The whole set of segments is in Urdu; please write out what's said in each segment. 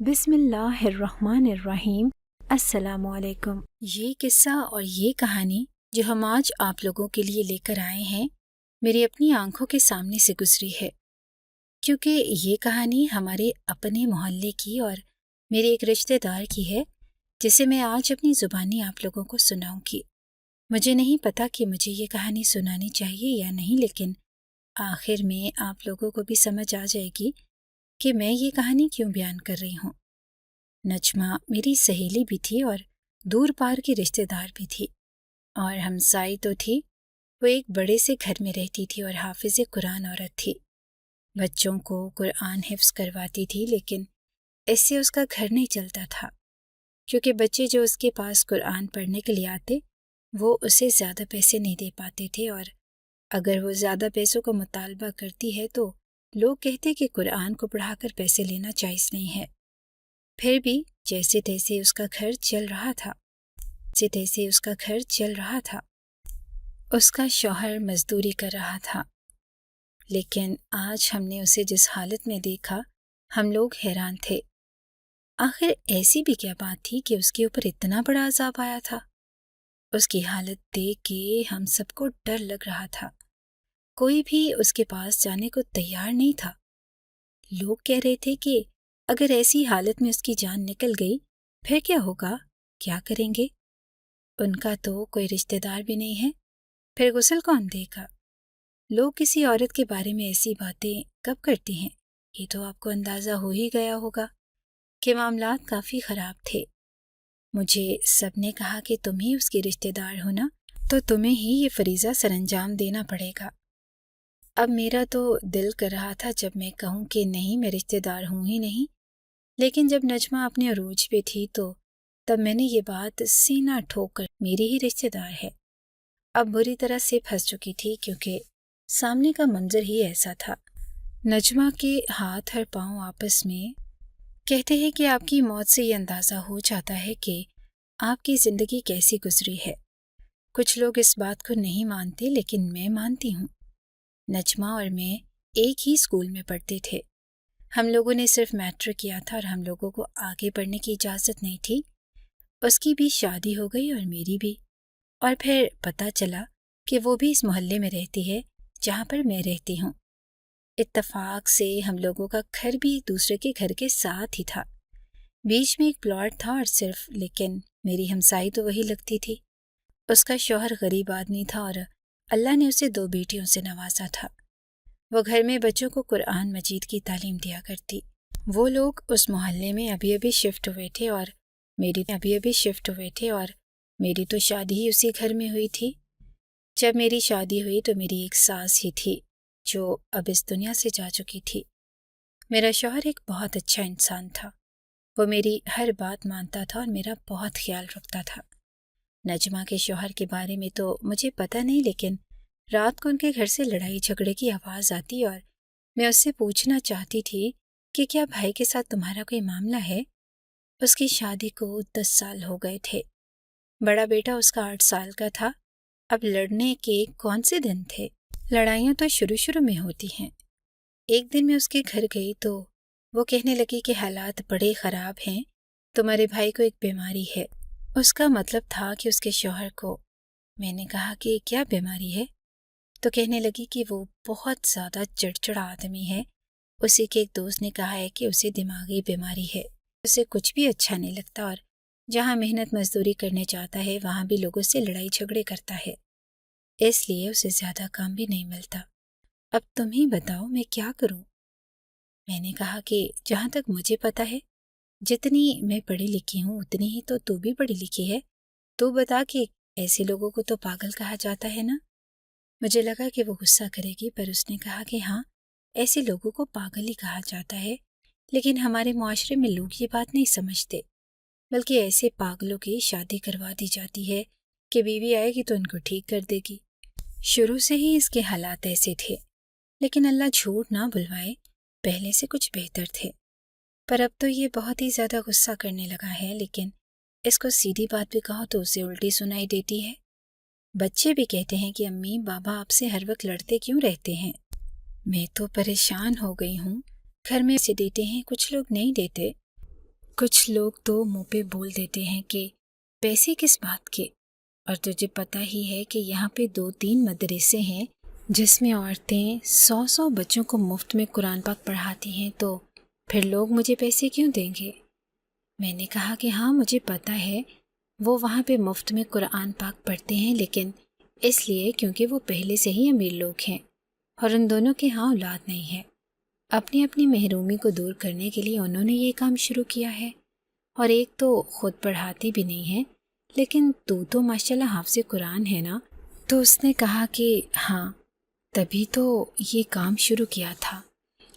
بسم اللہ الرحمن الرحیم۔ السلام علیکم۔ یہ قصہ اور یہ کہانی جو ہم آج آپ لوگوں کے لیے لے کر آئے ہیں میری اپنی آنکھوں کے سامنے سے گزری ہے، کیونکہ یہ کہانی ہمارے اپنے محلے کی اور میرے ایک رشتہ دار کی ہے جسے میں آج اپنی زبانی آپ لوگوں کو سناؤں گی۔ مجھے نہیں پتا کہ مجھے یہ کہانی سنانی چاہیے یا نہیں، لیکن آخر میں آپ لوگوں کو بھی سمجھ آ جائے گی کہ میں یہ کہانی کیوں بیان کر رہی ہوں۔ نجمہ میری سہیلی بھی تھی اور دور پار کی رشتہ دار بھی تھی، اور ہمسائی تو تھی۔ وہ ایک بڑے سے گھر میں رہتی تھی اور حافظ قرآن عورت تھی۔ بچوں کو قرآن حفظ کرواتی تھی، لیکن اس سے اس کا گھر نہیں چلتا تھا، کیونکہ بچے جو اس کے پاس قرآن پڑھنے کے لیے آتے وہ اسے زیادہ پیسے نہیں دے پاتے تھے، اور اگر وہ زیادہ پیسوں کا مطالبہ کرتی ہے تو لوگ کہتے کہ قرآن کو پڑھا کر پیسے لینا جائز نہیں ہے۔ پھر بھی جیسے تیسے اس کا گھر چل رہا تھا۔ اس کا شوہر مزدوری کر رہا تھا، لیکن آج ہم نے اسے جس حالت میں دیکھا ہم لوگ حیران تھے۔ آخر ایسی بھی کیا بات تھی کہ اس کے اوپر اتنا بڑا عذاب آیا تھا؟ اس کی حالت دیکھ کے ہم سب کو ڈر لگ رہا تھا۔ کوئی بھی اس کے پاس جانے کو تیار نہیں تھا۔ لوگ کہہ رہے تھے کہ اگر ایسی حالت میں اس کی جان نکل گئی پھر کیا ہوگا، کیا کریں گے؟ ان کا تو کوئی رشتہ دار بھی نہیں ہے، پھر غسل کون دے گا؟ لوگ کسی عورت کے بارے میں ایسی باتیں کب کرتی ہیں؟ یہ تو آپ کو اندازہ ہو ہی گیا ہوگا کہ معاملات کافی خراب تھے۔ مجھے سب نے کہا کہ تم ہی اس کی رشتہ دار ہو نا، تو تمہیں ہی یہ فریضہ سر انجام دینا پڑے گا۔ اب میرا تو دل کر رہا تھا جب میں کہوں کہ نہیں، میں رشتہ دار ہوں ہی نہیں، لیکن جب نجمہ اپنے عروج پہ تھی تو تب میں نے یہ بات سینہ ٹھوک کر میری ہی رشتہ دار ہے اب بری طرح سے پھنس چکی تھی، کیونکہ سامنے کا منظر ہی ایسا تھا۔ نجمہ کے ہاتھ اور پاؤں آپس میں کہتے ہیں کہ آپ کی موت سے یہ اندازہ ہو جاتا ہے کہ آپ کی زندگی کیسی گزری ہے۔ کچھ لوگ اس بات کو نہیں مانتے، لیکن میں مانتی ہوں۔ نجمہ اور میں ایک ہی اسکول میں پڑھتے تھے۔ ہم لوگوں نے صرف میٹرک کیا تھا اور ہم لوگوں کو آگے پڑھنے کی اجازت نہیں تھی۔ اس کی بھی شادی ہو گئی اور میری بھی، اور پھر پتہ چلا کہ وہ بھی اس محلے میں رہتی ہے جہاں پر میں رہتی ہوں۔ اتفاق سے ہم لوگوں کا گھر بھی ایک دوسرے کے گھر کے ساتھ ہی تھا، بیچ میں ایک پلاٹ تھا اور صرف، لیکن میری ہمسائی تو وہی لگتی تھی۔ اس کا شوہر غریب آدمی تھا اور اللہ نے اسے 2 بیٹیوں سے نوازا تھا۔ وہ گھر میں بچوں کو قرآن مجید کی تعلیم دیا کرتی۔ وہ لوگ اس محلے میں ابھی ابھی شفٹ ہوئے تھے اور میری تو شادی ہی اسی گھر میں ہوئی تھی۔ جب میری شادی ہوئی تو میری ایک ساس ہی تھی جو اب اس دنیا سے جا چکی تھی۔ میرا شوہر ایک بہت اچھا انسان تھا، وہ میری ہر بات مانتا تھا اور میرا بہت خیال رکھتا تھا۔ نجمہ کے شوہر کے بارے میں تو مجھے پتہ نہیں، لیکن رات کو ان کے گھر سے لڑائی جھگڑے کی آواز آتی اور میں اس سے پوچھنا چاہتی تھی کہ کیا بھائی کے ساتھ تمہارا کوئی معاملہ ہے؟ اس کی شادی کو 10 سال ہو گئے تھے، بڑا بیٹا اس کا 8 سال کا تھا۔ اب لڑنے کے کون سے دن تھے؟ لڑائیاں تو شروع میں ہوتی ہیں۔ ایک دن میں اس کے گھر گئی تو وہ کہنے لگی کہ حالات بڑے خراب ہیں، تمہارے بھائی کو ایک بیماری ہے۔ اس کا مطلب تھا کہ اس کے شوہر کو۔ میں نے کہا کہ کیا بیماری ہے؟ تو کہنے لگی کہ وہ بہت زیادہ چڑچڑا آدمی ہے، اسی کے ایک دوست نے کہا ہے کہ اسے دماغی بیماری ہے، اسے کچھ بھی اچھا نہیں لگتا اور جہاں محنت مزدوری کرنے جاتا ہے وہاں بھی لوگوں سے لڑائی جھگڑے کرتا ہے، اس لیے اسے زیادہ کام بھی نہیں ملتا۔ اب تم ہی بتاؤ میں کیا کروں؟ میں نے کہا کہ جہاں تک مجھے پتا ہے، جتنی میں پڑھی لکھی ہوں اتنی ہی تو بھی پڑھی لکھی ہے، تو بتا کہ ایسے لوگوں کو تو پاگل کہا جاتا ہے نا؟ مجھے لگا کہ وہ غصہ کرے گی، پر اس نے کہا کہ ہاں، ایسے لوگوں کو پاگل ہی کہا جاتا ہے، لیکن ہمارے معاشرے میں لوگ یہ بات نہیں سمجھتے، بلکہ ایسے پاگلوں کی شادی کروا دی جاتی ہے کہ بیوی آئے گی تو ان کو ٹھیک کر دے گی۔ شروع سے ہی اس کے حالات ایسے تھے، لیکن اللہ جھوٹ نہ بلوائے، پہلے سے کچھ بہتر تھے، پر اب تو یہ بہت ہی زیادہ غصہ کرنے لگا ہے، لیکن اس کو سیدھی بات بھی کہو تو اسے الٹی سنائی دیتی ہے۔ بچے بھی کہتے ہیں کہ امی بابا آپ سے ہر وقت لڑتے کیوں رہتے ہیں؟ میں تو پریشان ہو گئی ہوں، گھر میں سے دیتے ہیں، کچھ لوگ نہیں دیتے۔ کچھ لوگ تو منہ پہ بول دیتے ہیں کہ پیسے کس بات کے، اور تجھے پتہ ہی ہے کہ یہاں پہ 2-3 مدرسے ہیں جس میں عورتیں 100 بچوں کو مفت میں قرآن پاک پڑھاتی ہیں، تو پھر لوگ مجھے پیسے کیوں دیں گے؟ میں نے کہا کہ ہاں مجھے پتہ ہے وہ وہاں پہ مفت میں قرآن پاک پڑھتے ہیں، لیکن اس لیے کیونکہ وہ پہلے سے ہی امیر لوگ ہیں اور ان دونوں کے ہاں اولاد نہیں ہے۔ اپنی اپنی محرومی کو دور کرنے کے لیے انہوں نے یہ کام شروع کیا ہے، اور ایک تو خود پڑھاتی بھی نہیں ہے، لیکن تو ماشاءاللہ حافظ قرآن ہے نا۔ تو اس نے کہا کہ ہاں تبھی تو یہ کام شروع کیا تھا،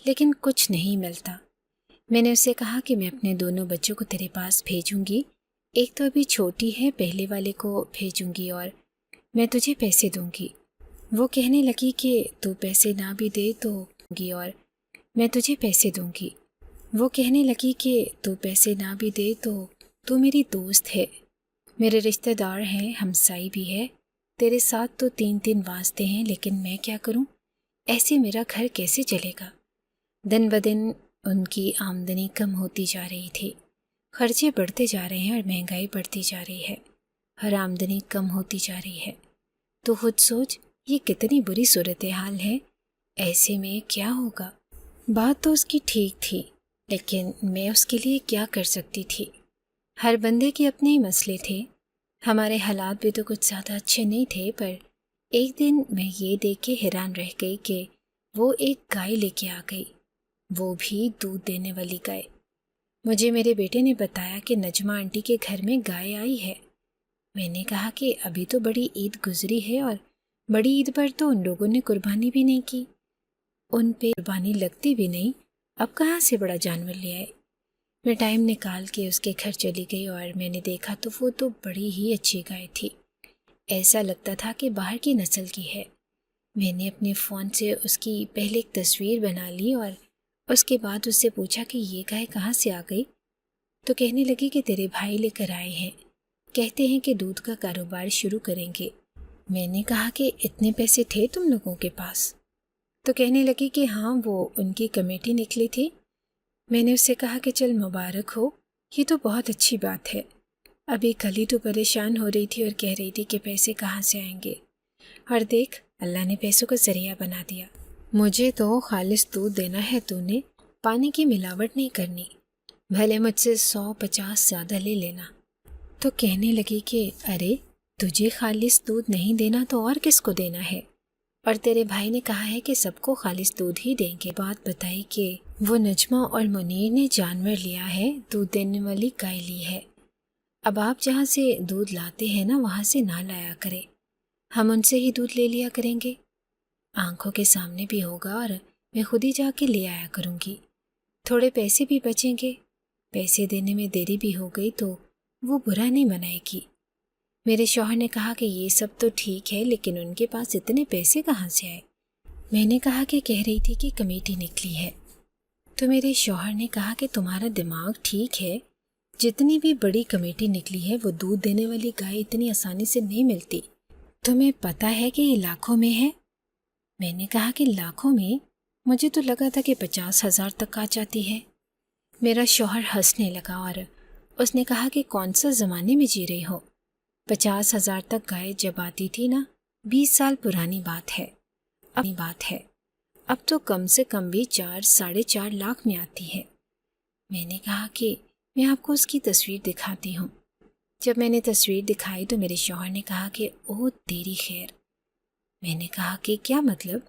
لیکن کچھ نہیں ملتا۔ میں نے اسے کہا کہ میں اپنے دونوں بچوں کو تیرے پاس بھیجوں گی، ایک تو ابھی چھوٹی ہے، پہلے والے کو بھیجوں گی اور میں تجھے پیسے دوں گی۔ وہ کہنے لگی کہ تو پیسے نہ بھی دے تو گی اور میں تجھے پیسے دوں گی۔ وہ کہنے لگی کہ تو پیسے نہ بھی دے تو میری دوست ہے، میرے رشتہ دار ہیں، ہمسائی بھی ہے، تیرے ساتھ تو 3 واسطے ہیں، لیکن میں کیا کروں؟ ایسے میرا گھر کیسے چلے گا؟ دن بدن ان کی آمدنی کم ہوتی جا رہی تھی، خرچے بڑھتے جا رہے ہیں اور مہنگائی بڑھتی جا رہی ہے، ہر آمدنی کم ہوتی جا رہی ہے۔ تو خود سوچ یہ کتنی بری صورتحال ہے، ایسے میں کیا ہوگا؟ بات تو اس کی ٹھیک تھی، لیکن میں اس کے لیے کیا کر سکتی تھی؟ ہر بندے کے اپنے ہی مسئلے تھے، ہمارے حالات بھی تو کچھ زیادہ اچھے نہیں تھے، پر ایک دن میں یہ دیکھ کے حیران رہ گئی کہ وہ ایک گائے لے کے آ گئی، وہ بھی دودھ دینے والی گائے۔ مجھے میرے بیٹے نے بتایا کہ نجمہ آنٹی کے گھر میں گائے آئی ہے۔ میں نے کہا کہ ابھی تو بڑی عید گزری ہے اور بڑی عید پر تو ان لوگوں نے قربانی بھی نہیں کی، ان پہ قربانی لگتی بھی نہیں، اب کہاں سے بڑا جانور لے آئے؟ میں ٹائم نکال کے اس کے گھر چلی گئی اور میں نے دیکھا تو وہ تو بڑی ہی اچھی گائے تھی، ایسا لگتا تھا کہ باہر کی نسل کی ہے۔ میں نے اپنے فون سے اس کی پہلے ایک تصویر بنا لی اور اس کے بعد اس سے پوچھا کہ یہ گائے کہاں سے آ گئی؟ تو کہنے لگی کہ تیرے بھائی لے کر آئے ہیں، کہتے ہیں کہ دودھ کا کاروبار شروع کریں گے۔ میں نے کہا کہ اتنے پیسے تھے تم لوگوں کے پاس؟ تو کہنے لگی کہ ہاں وہ ان کی کمیٹی نکلی تھی۔ میں نے اس سے کہا کہ چل مبارک ہو، یہ تو بہت اچھی بات ہے، ابھی کل ہی تو پریشان ہو رہی تھی اور کہہ رہی تھی کہ پیسے کہاں سے آئیں گے، اور دیکھ اللہ نے پیسوں کا ذریعہ بنا دیا۔ مجھے تو خالص دودھ دینا ہے، تو نے پانی کی ملاوٹ نہیں کرنی، بھلے مجھ سے 100-50 زیادہ لے لینا۔ تو کہنے لگی کہ ارے تجھے خالص دودھ نہیں دینا تو اور کس کو دینا ہے؟ اور تیرے بھائی نے کہا ہے کہ سب کو خالص دودھ ہی دیں گے۔ بات بتائی کہ وہ نجمہ اور منیر نے جانور لیا ہے، دودھ دینے والی گائے لی ہے، اب آپ جہاں سے دودھ لاتے ہیں نا وہاں سے نہ لایا کرے، ہم ان سے ہی دودھ لے لیا کریں گے، آنکھوں کے سامنے بھی ہوگا اور میں خود ہی جا کے لے آیا کروں گی، تھوڑے پیسے بھی بچیں گے، پیسے دینے میں دیری بھی ہو گئی تو وہ برا نہیں منائے گی۔ میرے شوہر نے کہا کہ یہ سب تو ٹھیک ہے، لیکن ان کے پاس اتنے پیسے کہاں سے آئے؟ میں نے کہا کہ کہہ رہی تھی کہ کمیٹی نکلی ہے۔ تو میرے شوہر نے کہا کہ تمہارا دماغ ٹھیک ہے، جتنی بھی بڑی کمیٹی نکلی ہے وہ دودھ دینے والی گائے اتنی آسانی سے نہیں ملتی، تمہیں پتہ ہے کہ یہ لاکھوں میں ہے؟ میں نے کہا کہ لاکھوں میں؟ مجھے تو لگا تھا کہ 50,000 تک آ جاتی ہے۔ میرا شوہر ہنسنے لگا اور اس نے کہا کہ کون سا زمانے میں جی رہی ہو، 50,000 تک گائے جب آتی تھی نا 20 سال پرانی بات ہے، اب تو کم سے کم بھی 4-4.5 لاکھ میں آتی ہے۔ میں نے کہا کہ میں آپ کو اس کی تصویر دکھاتی ہوں۔ جب میں نے تصویر دکھائی تو میرے شوہر نے کہا کہ اوہ تیری خیر۔ میں نے کہا کہ کیا مطلب؟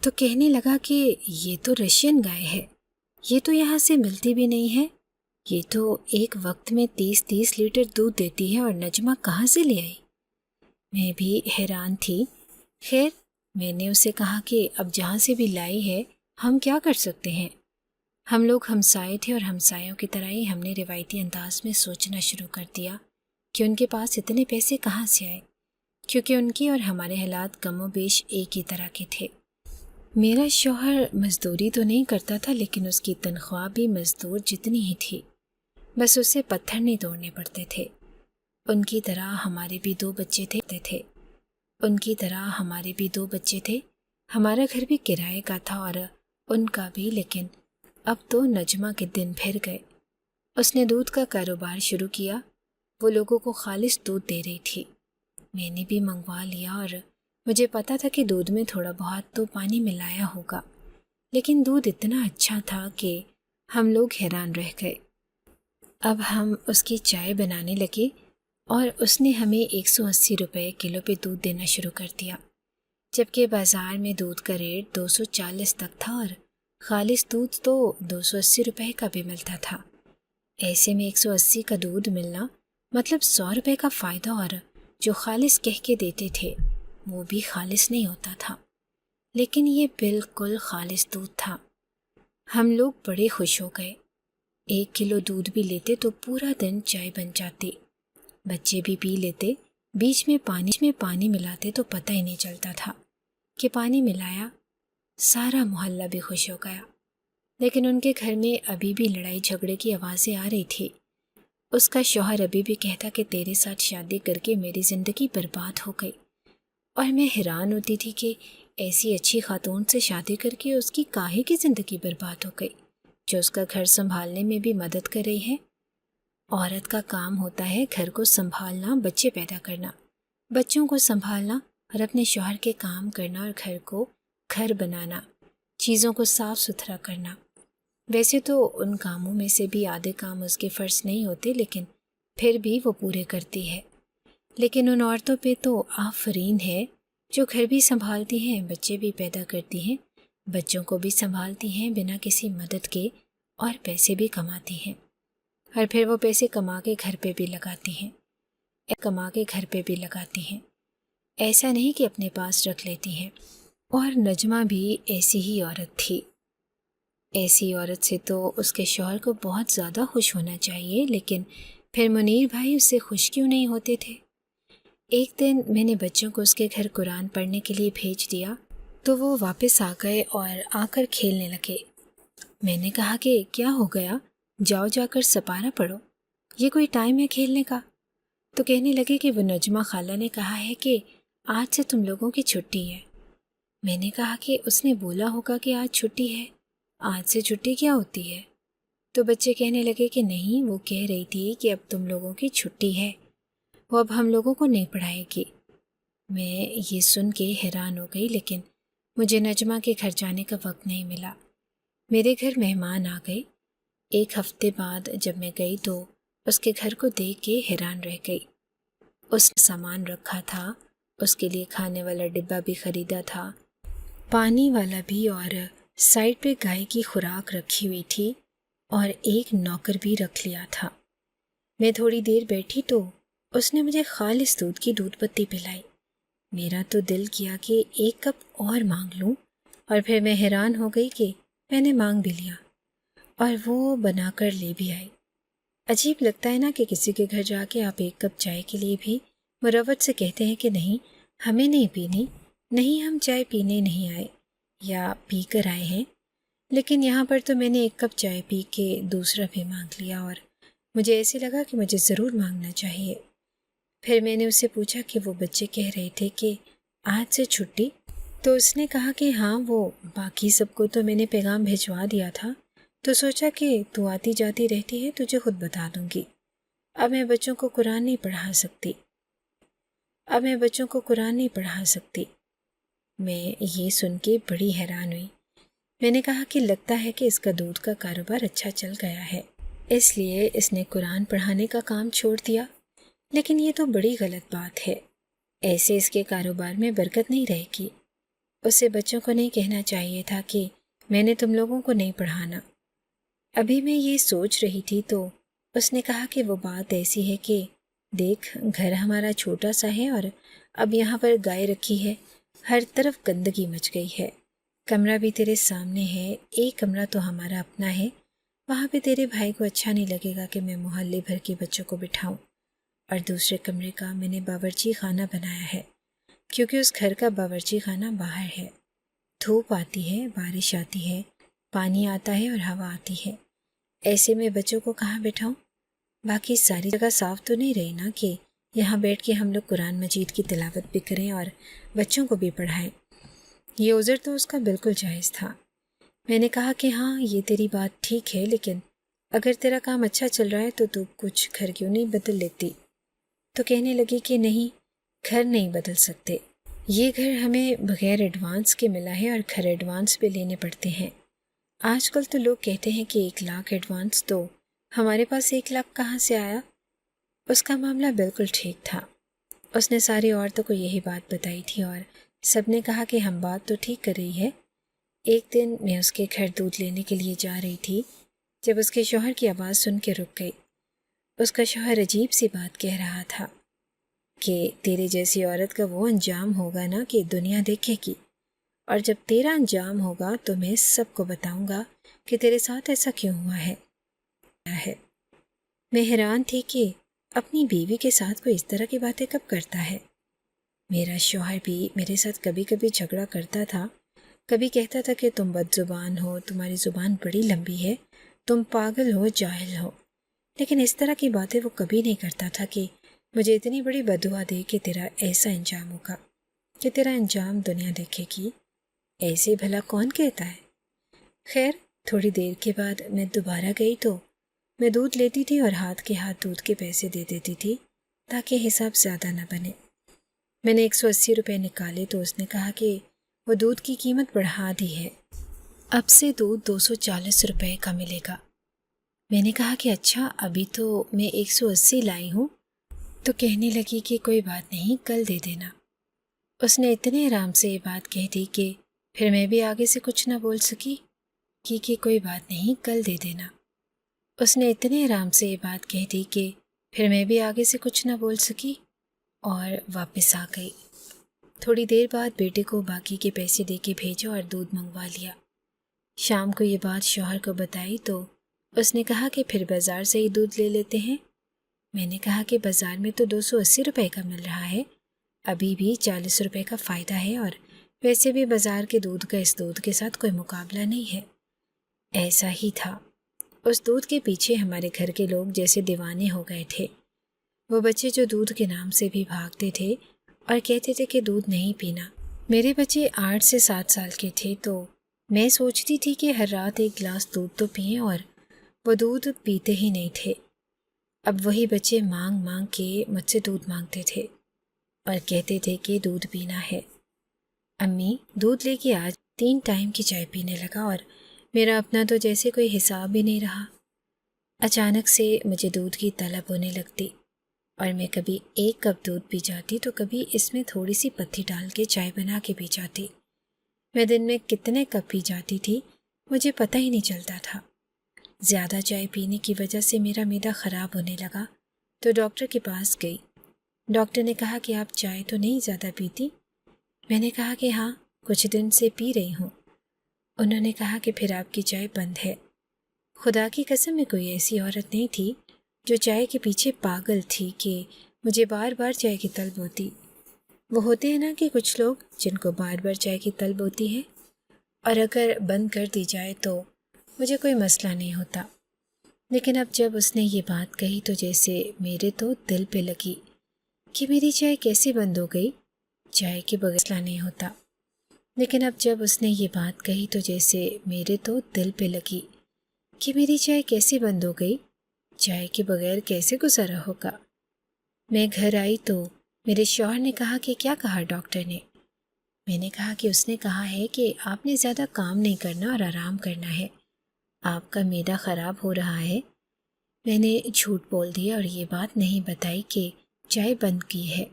تو کہنے لگا کہ یہ تو رشین گائے ہے، یہ تو یہاں سے ملتی بھی نہیں ہے، یہ تو ایک وقت میں 30 لیٹر دودھ دیتی ہے، اور نجمہ کہاں سے لے آئی؟ میں بھی حیران تھی۔ خیر میں نے اسے کہا کہ اب جہاں سے بھی لائی ہے ہم کیا کر سکتے ہیں، ہم لوگ ہمسائے تھے اور ہمسایوں کی طرح ہی ہم نے روایتی انداز میں سوچنا شروع کر دیا کہ ان کے پاس اتنے پیسے کہاں سے آئے، کیونکہ ان کی اور ہمارے حالات کم و بیش ایک ہی طرح کے تھے۔ میرا شوہر مزدوری تو نہیں کرتا تھا، لیکن اس کی تنخواہ بھی مزدور جتنی ہی تھی، بس اسے پتھر نہیں توڑنے پڑتے تھے۔ ان کی طرح ہمارے بھی 2 بچے تھے، ہمارا گھر بھی کرائے کا تھا اور ان کا بھی، لیکن اب تو نجمہ کے دن پھر گئے۔ اس نے دودھ کا کاروبار شروع کیا۔ وہ لوگوں کو خالص دودھ دے رہی تھی۔ میں نے بھی منگوا لیا اور مجھے پتا تھا کہ دودھ میں تھوڑا بہت تو پانی ملایا ہوگا، لیکن دودھ اتنا اچھا تھا کہ ہم لوگ حیران رہ گئے۔ اب ہم اس کی چائے بنانے لگے اور اس نے ہمیں 180 روپے کلو پہ دودھ دینا شروع کر دیا، جبکہ بازار میں دودھ کا ریٹ 240 تک تھا اور خالص دودھ تو 280 روپے کا بھی ملتا تھا۔ ایسے میں 180 کا دودھ ملنا مطلب 100 روپے کا فائدہ، اور جو خالص کہہ کے دیتے تھے وہ بھی خالص نہیں ہوتا تھا، لیکن یہ بالکل خالص دودھ تھا۔ ہم لوگ بڑے خوش ہو گئے۔ 1 کلو دودھ بھی لیتے تو پورا دن چائے بن جاتی، بچے بھی پی لیتے، بیچ میں پانی ملاتے تو پتہ ہی نہیں چلتا تھا کہ پانی ملایا۔ سارا محلہ بھی خوش ہو گیا، لیکن ان کے گھر میں ابھی بھی لڑائی جھگڑے کی آوازیں آ رہی تھی۔ اس کا شوہر ابھی بھی کہتا کہ تیرے ساتھ شادی کر کے میری زندگی برباد ہو گئی، اور میں حیران ہوتی تھی کہ ایسی اچھی خاتون سے شادی کر کے اس کی کاہے کی زندگی برباد ہو گئی، جو اس کا گھر سنبھالنے میں بھی مدد کر رہی ہے۔ عورت کا کام ہوتا ہے گھر کو سنبھالنا، بچے پیدا کرنا، بچوں کو سنبھالنا اور اپنے شوہر کے کام کرنا، اور گھر کو گھر بنانا، چیزوں کو صاف ستھرا کرنا۔ ویسے تو ان کاموں میں سے بھی آدھے کام اس کے فرض نہیں ہوتے، لیکن پھر بھی وہ پورے کرتی ہے۔ لیکن ان عورتوں پہ تو آفرین ہے جو گھر بھی سنبھالتی ہیں، بچے بھی پیدا کرتی ہیں، بچوں کو بھی سنبھالتی ہیں بنا کسی مدد کے، اور پیسے بھی کماتی ہیں، اور پھر وہ پیسے کما کے گھر پہ بھی لگاتی ہیں۔ ایسا نہیں کہ اپنے پاس رکھ لیتی ہیں۔ اور نجمہ بھی ایسی ہی عورت تھی۔ ایسی عورت سے تو اس کے شوہر کو بہت زیادہ خوش ہونا چاہیے، لیکن پھر منیر بھائی اس سے خوش کیوں نہیں ہوتے تھے؟ ایک دن میں نے بچوں کو اس کے گھر قرآن پڑھنے کے لیے بھیج دیا تو وہ واپس آ گئے اور آ کر کھیلنے لگے۔ میں نے کہا کہ کیا ہو گیا، جاؤ جا کر سپارہ پڑھو، یہ کوئی ٹائم ہے کھیلنے کا؟ تو کہنے لگے کہ وہ نجمہ خالہ نے کہا ہے کہ آج سے تم لوگوں کی چھٹی ہے۔ میں نے کہا کہ اس نے بولا ہوگا کہ آج چھٹی ہے، آج سے چھٹی کیا ہوتی ہے؟ تو بچے کہنے لگے کہ نہیں، وہ کہہ رہی تھی کہ اب تم لوگوں کی چھٹی ہے، وہ اب ہم لوگوں کو نہیں پڑھائے گی۔ میں یہ سن کے حیران ہو گئی، لیکن مجھے نجمہ کے گھر جانے کا وقت نہیں ملا۔ میرے گھر مہمان آ گئے۔ 1 ہفتے بعد جب میں گئی تو اس کے گھر کو دیکھ کے حیران رہ گئی۔ اس نے سامان رکھا تھا، اس کے لیے کھانے والا ڈبہ بھی خریدا تھا، پانی والا بھی، اور سائڈ پہ گائے کی خوراک رکھی ہوئی تھی، اور ایک نوکر بھی رکھ لیا تھا۔ میں تھوڑی دیر بیٹھی تو اس نے مجھے خالص دودھ کی دودھ پتی پلائی۔ میرا تو دل کیا کہ 1 کپ اور مانگ لوں، اور پھر میں حیران ہو گئی کہ میں نے مانگ بھی لیا، اور وہ بنا کر لے بھی آئی۔ عجیب لگتا ہے نا کہ کسی کے گھر جا کے آپ 1 کپ چائے کے لیے بھی مروت سے کہتے ہیں کہ نہیں، ہمیں نہیں پینی، نہیں، ہم چائے پینے نہیں آئے، یا پی کر آئے ہیں۔ لیکن یہاں پر تو میں نے 1 کپ چائے پی کے دوسرا بھی مانگ لیا، اور مجھے ایسے لگا کہ مجھے ضرور مانگنا چاہیے۔ پھر میں نے اس سے پوچھا کہ وہ بچے کہہ رہے تھے کہ آج سے چھٹی، تو اس نے کہا کہ ہاں، وہ باقی سب کو تو میں نے پیغام بھیجوا دیا تھا، تو سوچا کہ تو آتی جاتی رہتی ہے، تجھے خود بتا دوں گی۔ اب میں بچوں کو قرآن نہیں پڑھا سکتی۔ میں یہ سن کے بڑی حیران ہوئی۔ میں نے کہا کہ لگتا ہے کہ اس کا دودھ کا کاروبار اچھا چل گیا ہے، اس لیے اس نے قرآن پڑھانے کا کام چھوڑ دیا، لیکن یہ تو بڑی غلط بات ہے، ایسے اس کے کاروبار میں برکت نہیں رہے گی۔ اسے بچوں کو نہیں کہنا چاہیے تھا کہ میں نے تم لوگوں کو نہیں پڑھانا۔ ابھی میں یہ سوچ رہی تھی تو اس نے کہا کہ وہ بات ایسی ہے کہ دیکھ، گھر ہمارا چھوٹا سا ہے، اور اب یہاں پر گائے رکھی ہے، ہر طرف گندگی مچ گئی ہے، کمرہ بھی تیرے سامنے ہے، ایک کمرہ تو ہمارا اپنا ہے، وہاں پہ تیرے بھائی کو اچھا نہیں لگے گا کہ میں محلے بھر کے بچوں کو بٹھاؤں، اور دوسرے کمرے کا میں نے باورچی خانہ بنایا ہے، کیونکہ اس گھر کا باورچی خانہ باہر ہے، دھوپ آتی ہے، بارش آتی ہے، پانی آتا ہے اور ہوا آتی ہے، ایسے میں بچوں کو کہاں بٹھاؤں؟ باقی ساری جگہ صاف تو نہیں رہی نا کہ یہاں بیٹھ کے ہم لوگ قرآن مجید کی تلاوت بھی کریں اور بچوں کو بھی پڑھائیں۔ یہ عذر تو اس کا بالکل جائز تھا۔ میں نے کہا کہ ہاں، یہ تیری بات ٹھیک ہے، لیکن اگر تیرا کام اچھا چل رہا ہے تو کچھ گھر کیوں نہیں بدل لیتی؟ تو کہنے لگی کہ نہیں، گھر نہیں بدل سکتے، یہ گھر ہمیں بغیر ایڈوانس کے ملا ہے اور گھر ایڈوانس پہ لینے پڑتے ہیں۔ آج کل تو لوگ کہتے ہیں کہ 1,00,000 ایڈوانس، تو ہمارے پاس 1,00,000 کہاں سے آیا؟ اس کا معاملہ بالکل ٹھیک تھا۔ اس نے ساری عورتوں کو یہی بات بتائی تھی اور سب نے کہا کہ ہم بات تو ٹھیک کر رہی ہے۔ ایک دن میں اس کے گھر دودھ لینے کے لیے جا رہی تھی جب اس کے شوہر کی آواز سن کے رک گئی۔ اس کا شوہر عجیب سی بات کہہ رہا تھا کہ تیرے جیسی عورت کا وہ انجام ہوگا نا کہ دنیا دیکھے گی، اور جب تیرا انجام ہوگا تو میں سب کو بتاؤں گا کہ تیرے ساتھ ایسا کیوں ہوا ہے۔ میں حیران تھی کہ اپنی بیوی کے ساتھ کوئی اس طرح کی باتیں کب کرتا ہے۔ میرا شوہر بھی میرے ساتھ کبھی کبھی جھگڑا کرتا تھا، کبھی کہتا تھا کہ تم بد زبان ہو، تمہاری زبان بڑی لمبی ہے، تم پاگل ہو، جاہل ہو، لیکن اس طرح کی باتیں وہ کبھی نہیں کرتا تھا کہ مجھے اتنی بڑی بددعا دے کہ تیرا ایسا انجام ہوگا، کہ تیرا انجام دنیا دیکھے گی۔ ایسے بھلا کون کہتا ہے؟ خیر، تھوڑی دیر کے بعد میں دوبارہ گئی تو میں دودھ لیتی تھی اور ہاتھ کے ہاتھ دودھ کے پیسے دے دیتی تھی تاکہ حساب زیادہ نہ بنے۔ میں نے 180 روپے نکالے تو اس نے کہا کہ وہ دودھ کی قیمت بڑھا دی ہے، اب سے دودھ 240 روپے کا ملے گا۔ میں نے کہا کہ اچھا، ابھی تو میں 180 لائی ہوں۔ تو کہنے لگی کہ کوئی بات نہیں، کل دے دینا۔ اس نے اتنے آرام سے یہ بات کہہ دی کہ پھر میں بھی آگے سے کچھ نہ بول سکی کہ کوئی بات نہیں، کل دے دینا۔ اس نے اتنے آرام سے یہ بات کہہ دی کہ پھر میں بھی آگے سے کچھ نہ بول سکی اور واپس آ گئی۔ تھوڑی دیر بعد بیٹے کو باقی کے پیسے دے کے بھیجا اور دودھ منگوا لیا۔ شام کو یہ بات شوہر کو بتائی تو اس نے کہا کہ پھر بازار سے ہی دودھ لے لیتے ہیں۔ میں نے کہا کہ بازار میں تو 280 روپے کا مل رہا ہے، ابھی بھی 40 روپے کا فائدہ ہے، اور ویسے بھی بازار کے دودھ کا اس دودھ کے ساتھ کوئی مقابلہ نہیں ہے۔ ایسا ہی تھا، اس دودھ کے پیچھے ہمارے گھر کے لوگ جیسے دیوانے ہو گئے تھے۔ وہ بچے جو دودھ کے نام سے بھی بھاگتے تھے اور کہتے تھے کہ دودھ نہیں پینا۔ میرے بچے 8 سے 7 سال کے تھے تو میں سوچتی تھی کہ ہر رات ایک گلاس دودھ تو پئیں، اور وہ دودھ پیتے ہی نہیں تھے۔ اب وہی بچے مانگ مانگ کے مجھ سے دودھ مانگتے تھے اور کہتے تھے کہ دودھ پینا ہے۔ امی دودھ لے کے آج 3 ٹائم کی چائے پینے لگا اور میرا اپنا تو جیسے کوئی حساب ہی نہیں رہا۔ اچانک سے مجھے دودھ کی طلب ہونے لگتی اور میں کبھی 1 کپ دودھ پی جاتی تو کبھی اس میں تھوڑی سی پتی ڈال کے چائے بنا کے پی جاتی۔ میں دن میں کتنے کپ پی جاتی تھی مجھے پتہ ہی نہیں چلتا تھا۔ زیادہ چائے پینے کی وجہ سے میرا معدہ خراب ہونے لگا تو ڈاکٹر کے پاس گئی۔ ڈاکٹر نے کہا کہ آپ چائے تو نہیں زیادہ پیتی؟ میں نے کہا کہ ہاں، کچھ دن سے پی رہی ہوں۔ انہوں نے کہا کہ پھر آپ کی چائے بند ہے۔ خدا کی قسم میں کوئی ایسی عورت نہیں تھی جو چائے کے پیچھے پاگل تھی کہ مجھے بار بار چائے کی طلب ہوتی۔ وہ ہوتے ہیں نا کہ کچھ لوگ جن کو بار بار چائے کی طلب ہوتی ہے، اور اگر بند کر دی جائے تو مجھے کوئی مسئلہ نہیں ہوتا۔ لیکن اب جب اس نے یہ بات کہی تو جیسے میرے تو دل پہ لگی کہ میری چائے کیسے بند ہو گئی، چائے کے بغیر مسئلہ نہیں ہوتا۔ لیکن اب جب اس نے یہ بات کہی تو جیسے میرے تو دل پہ لگی کہ میری چائے کیسے بند ہو گئی، چائے کے بغیر کیسے گزارا ہوگا۔ میں گھر آئی تو میرے شوہر نے کہا کہ کیا کہا ڈاکٹر نے؟ میں نے کہا کہ اس نے کہا ہے کہ آپ نے زیادہ کام نہیں کرنا اور آرام کرنا ہے، آپ کا معدہ خراب ہو رہا ہے۔ میں نے جھوٹ بول دیا اور یہ بات نہیں بتائی کہ چائے بند کی ہے،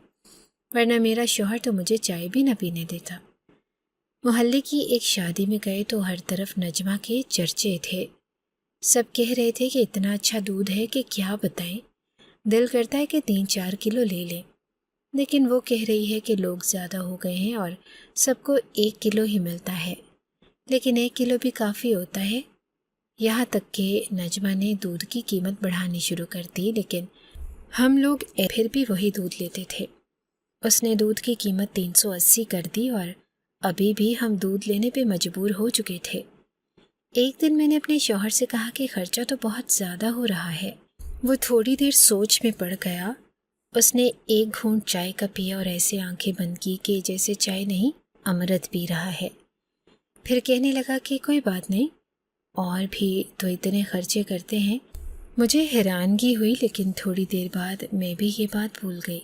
ورنہ میرا شوہر تو مجھے چائے بھی نہ پینے دیتا۔ محلے کی ایک شادی میں گئے تو ہر طرف نجمہ کے چرچے تھے۔ سب کہہ رہے تھے کہ اتنا اچھا دودھ ہے کہ کیا بتائیں، دل کرتا ہے کہ 3-4 کلو لے لیں، لیکن وہ کہہ رہی ہے کہ لوگ زیادہ ہو گئے ہیں اور سب کو 1 کلو ہی ملتا ہے، لیکن 1 کلو بھی کافی ہوتا ہے۔ یہاں تک کہ نجمہ نے دودھ کی قیمت بڑھانی شروع کر دی، لیکن ہم لوگ پھر بھی وہی دودھ لیتے تھے۔ اس نے دودھ کی قیمت 380 کر دی اور ابھی بھی ہم دودھ لینے پہ مجبور ہو چکے تھے۔ ایک دن میں نے اپنے شوہر سے کہا کہ خرچہ تو بہت زیادہ ہو رہا ہے۔ وہ تھوڑی دیر سوچ میں پڑ گیا۔ اس نے 1 گھونٹ چائے کا پیا اور ایسے آنکھیں بند کی کہ جیسے چائے نہیں امرت پی رہا ہے۔ پھر کہنے لگا کہ کوئی بات نہیں، اور بھی تو اتنے خرچے کرتے ہیں مجھے حیرانگی ہوئی لیکن تھوڑی دیر بعد میں بھی یہ بات بھول گئی۔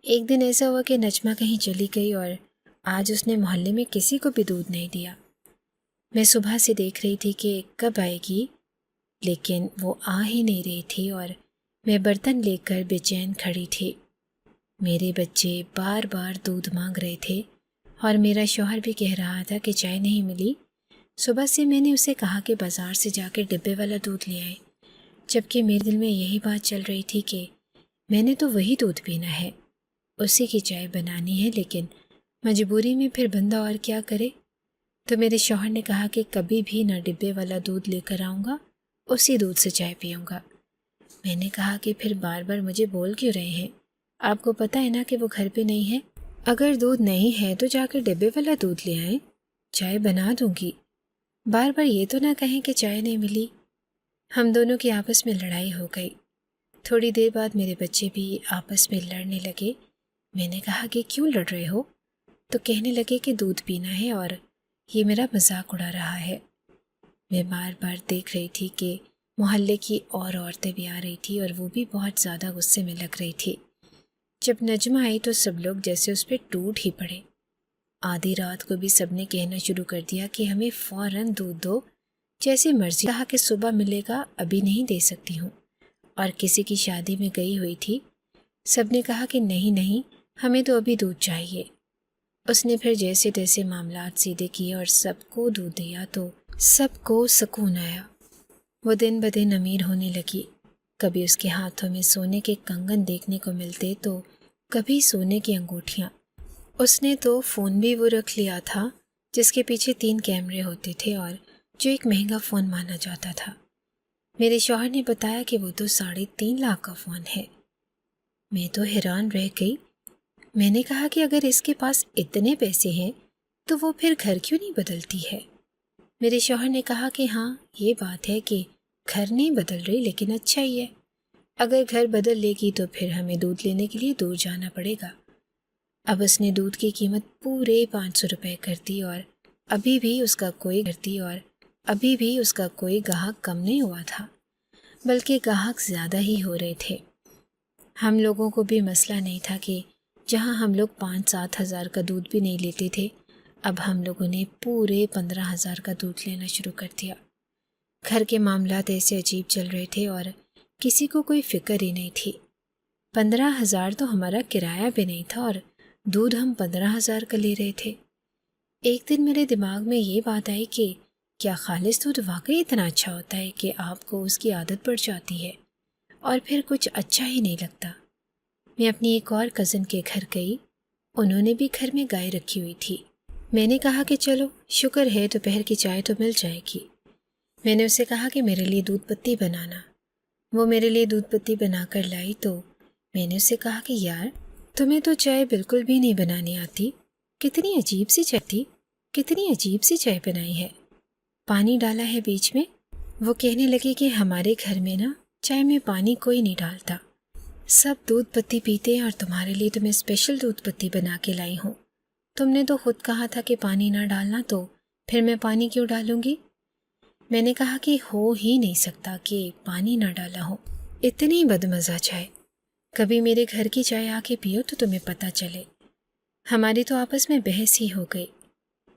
ایک دن ایسا ہوا کہ نجمہ کہیں چلی گئی اور آج اس نے محلے میں کسی کو بھی دودھ نہیں دیا۔ میں صبح سے دیکھ رہی تھی کہ کب آئے گی، لیکن وہ آ ہی نہیں رہی تھی اور میں برتن لے کر بے چین کھڑی تھی۔ میرے بچے بار بار دودھ مانگ رہے تھے اور میرا شوہر بھی کہہ رہا تھا کہ چائے نہیں ملی۔ صبح سے میں نے اسے کہا کہ بازار سے جا کے ڈبے والا دودھ لے آئے، جبکہ میرے دل میں یہی بات چل رہی تھی کہ میں نے تو وہی دودھ پینا ہے، اسی کی چائے بنانی ہے، لیکن مجبوری میں پھر بندہ اور کیا کرے۔ تو میرے شوہر نے کہا کہ کبھی بھی نہ ڈبے والا دودھ لے کر آؤں گا، اسی دودھ سے چائے پیوں گا۔ میں نے کہا کہ پھر بار بار مجھے بول کیوں رہے ہیں؟ آپ کو پتہ ہے نا کہ وہ گھر پہ نہیں ہے۔ اگر دودھ نہیں ہے تو جا کر ڈبے والا دودھ لے آئیں، چائے بنا دوں گی۔ بار بار یہ تو نہ کہیں کہ چائے نہیں ملی۔ ہم دونوں کی آپس میں لڑائی ہو گئی۔ تھوڑی دیر بعد میرے بچے بھی آپس میں لڑنے لگے۔ میں نے کہا کہ کیوں لڑ رہے ہو؟ تو کہنے لگے کہ دودھ پینا ہے اور یہ میرا مذاق اڑا رہا ہے۔ میں بار بار دیکھ رہی تھی کہ محلے کی اور عورتیں بھی آ رہی تھی اور وہ بھی بہت زیادہ غصے میں لگ رہی تھی۔ جب نجمہ آئی تو سب لوگ جیسے اس پہ ٹوٹ ہی پڑے۔ آدھی رات کو بھی سب نے کہنا شروع کر دیا کہ ہمیں فوراً دودھ دو، جیسے مرضی۔ کہا کہ صبح ملے گا، ابھی نہیں دے سکتی ہوں۔ اور کسی کی شادی میں گئی ہوئی تھی، سب نے کہا کہ نہیں ہمیں تو ابھی دودھ چاہیے۔ اس نے پھر جیسے تیسے معاملات سیدھے کیے اور سب کو دودھ دیا تو سب کو سکون آیا۔ وہ دن بدن امیر ہونے لگی۔ کبھی اس کے ہاتھوں میں سونے کے کنگن دیکھنے کو ملتے تو کبھی سونے کی انگوٹھیاں۔ اس نے تو فون بھی وہ رکھ لیا تھا جس کے پیچھے 3 کیمرے ہوتے تھے اور جو ایک مہنگا فون مانا جاتا تھا۔ میرے شوہر نے بتایا کہ وہ تو 3.5 لاکھ کا فون ہے۔ میں تو حیران رہ گئی۔ میں نے کہا کہ اگر اس کے پاس اتنے پیسے ہیں تو وہ پھر گھر کیوں نہیں بدلتی ہے؟ میرے شوہر نے کہا کہ ہاں یہ بات ہے کہ گھر نہیں بدل رہی، لیکن اچھا ہی ہے۔ اگر گھر بدل لے گی تو پھر ہمیں دودھ لینے کے لیے دور جانا پڑے گا۔ اب اس نے دودھ کی قیمت پورے 500 روپے کر دی اور ابھی بھی اس کا کوئی گاہک کم نہیں ہوا تھا، بلکہ گاہک زیادہ ہی ہو رہے تھے۔ ہم لوگوں کو بھی مسئلہ نہیں تھا کہ جہاں ہم لوگ 5-7 ہزار کا دودھ بھی نہیں لیتے تھے، اب ہم لوگوں نے پورے 15,000 کا دودھ لینا شروع کر دیا۔ گھر کے معاملات ایسے عجیب چل رہے تھے اور کسی کو کوئی فکر ہی نہیں تھی۔ 15,000 تو ہمارا کرایہ بھی نہیں تھا اور دودھ ہم 15,000 کا لے رہے تھے۔ ایک دن میرے دماغ میں یہ بات آئی کہ کیا خالص دودھ واقعی اتنا اچھا ہوتا ہے کہ آپ کو اس کی عادت پڑ جاتی ہے اور پھر کچھ اچھا ہی نہیں لگتا۔ میں اپنی ایک اور کزن کے گھر گئی۔ انہوں نے بھی گھر میں گائے رکھی ہوئی تھی۔ میں نے کہا کہ چلو شکر ہے دوپہر کی چائے تو مل جائے گی۔ میں نے اسے کہا کہ میرے لیے دودھ پتی بنانا۔ وہ میرے لیے دودھ پتی بنا کر لائی تو میں نے اسے کہا کہ یار تمہیں تو چائے بالکل بھی نہیں بنانی آتی، کتنی عجیب سی چائے بنائی ہے، پانی ڈالا ہے بیچ میں۔ وہ کہنے لگی کہ ہمارے گھر میں نا چائے میں پانی کوئی نہیں ڈالتا، سب دودھ پتی پیتے ہیں اور تمہارے لیے تو میں اسپیشل دودھ پتی بنا کے لائی ہوں۔ تم نے تو خود کہا تھا کہ پانی نہ ڈالنا، تو پھر میں پانی کیوں ڈالوں گی؟ میں نے کہا کہ ہو ہی نہیں سکتا کہ پانی نہ ڈالا ہو، اتنی بدمزہ چائے۔ کبھی میرے گھر کی چائے آ کے پیو تو تمہیں پتہ چلے۔ ہماری تو آپس میں بحث ہی ہو گئی۔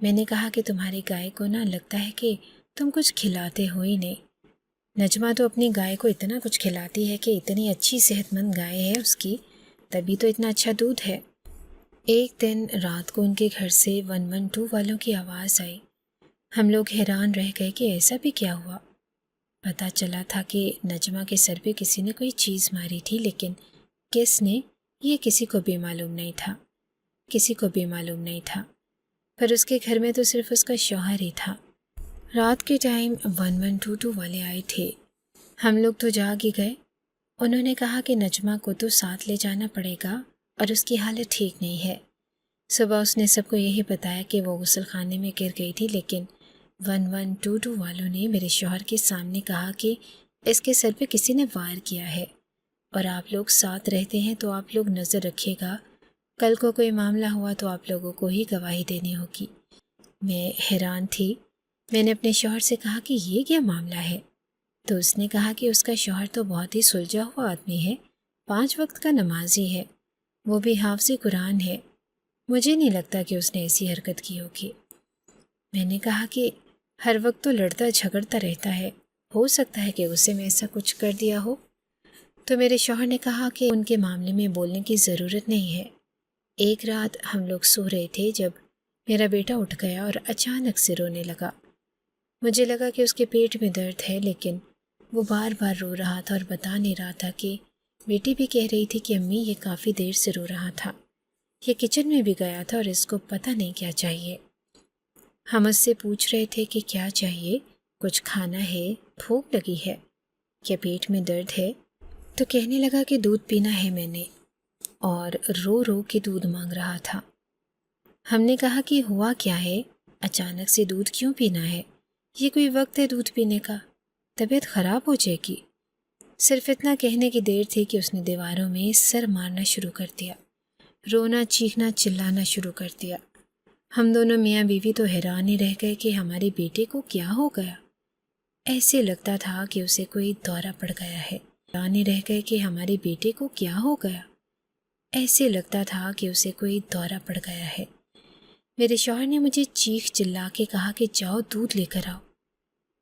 میں نے کہا کہ تمہاری گائے کو نہ لگتا ہے کہ تم کچھ کھلاتے ہو ہی نہیں۔ نجمہ تو اپنی گائے کو اتنا کچھ کھلاتی ہے کہ اتنی اچھی صحت مند گائے ہے اس کی، تبھی تو اتنا اچھا دودھ ہے۔ ایک دن رات کو ان کے گھر سے 112 والوں کی آواز آئی۔ ہم لوگ حیران رہ گئے کہ ایسا بھی کیا ہوا۔ پتہ چلا تھا کہ نجمہ کے سر پہ کسی نے کوئی چیز ماری تھی، لیکن کس نے یہ کسی کو بھی معلوم نہیں تھا۔ پر اس کے گھر میں تو صرف اس کا شوہر ہی تھا۔ رات کے ٹائم 1122 والے آئے تھے۔ ہم لوگ تو جاگ ہی گئے۔ انہوں نے کہا کہ نجمہ کو تو ساتھ لے جانا پڑے گا اور اس کی حالت ٹھیک نہیں ہے۔ صبح اس نے سب کو یہی بتایا کہ وہ غسل خانے میں گر گئی تھی، لیکن 1122 والوں نے میرے شوہر کے سامنے کہا کہ اس کے سر پہ کسی نے وائر کیا ہے اور آپ لوگ ساتھ رہتے ہیں تو آپ لوگ نظر رکھیے گا، کل کو کوئی معاملہ ہوا تو آپ لوگوں کو ہی گواہی دینی ہوگی۔ میں حیران تھی۔ میں نے اپنے شوہر سے کہا کہ یہ کیا معاملہ ہے؟ تو اس نے کہا کہ اس کا شوہر تو بہت ہی سلجھا ہوا آدمی ہے، 5 وقت کا نمازی ہے، وہ بھی حافظ قرآن ہے، مجھے نہیں لگتا کہ اس نے ایسی حرکت کی ہوگی۔ میں نے کہا کہ ہر وقت تو لڑتا جھگڑتا رہتا ہے، ہو سکتا ہے کہ غصے میں ایسا کچھ کر دیا ہو۔ تو میرے شوہر نے کہا کہ ان کے معاملے میں بولنے کی ضرورت نہیں ہے۔ ایک رات ہم لوگ سو رہے تھے جب میرا بیٹا اٹھ گیا اور اچانک سے رونے لگا۔ مجھے لگا کہ اس کے پیٹ میں درد ہے، لیکن وہ بار بار رو رہا تھا اور بتا نہیں رہا تھا کہ بیٹی بھی کہہ رہی تھی کہ امی یہ کافی دیر سے رو رہا تھا، یہ کچن میں بھی گیا تھا اور اس کو پتہ نہیں کیا چاہیے۔ ہم اس سے پوچھ رہے تھے کہ کیا چاہیے، کچھ کھانا ہے، بھوک لگی ہے، کیا پیٹ میں درد ہے؟ تو کہنے لگا کہ دودھ پینا ہے میں نے، اور رو رو کے دودھ مانگ رہا تھا۔ ہم نے کہا کہ ہوا کیا ہے، اچانک سے دودھ کیوں پینا ہے؟ یہ کوئی وقت ہے دودھ پینے کا؟ طبیعت خراب ہو جائے گی۔ صرف اتنا کہنے کی دیر تھی کہ اس نے دیواروں میں سر مارنا شروع کر دیا، رونا چیخنا چلانا شروع کر دیا۔ ہم دونوں میاں بیوی تو حیران ہی رہ گئے کہ ہمارے بیٹے کو کیا ہو گیا۔ ایسے لگتا تھا کہ اسے کوئی دورہ پڑ گیا ہے۔ حیران ہی رہ گئے کہ ہمارے بیٹے کو کیا ہو گیا۔ ایسے لگتا تھا کہ اسے کوئی دورہ پڑ گیا ہے۔ میرے شوہر نے مجھے چیخ چلا کے کہا کہ جاؤ دودھ لے کر آؤ۔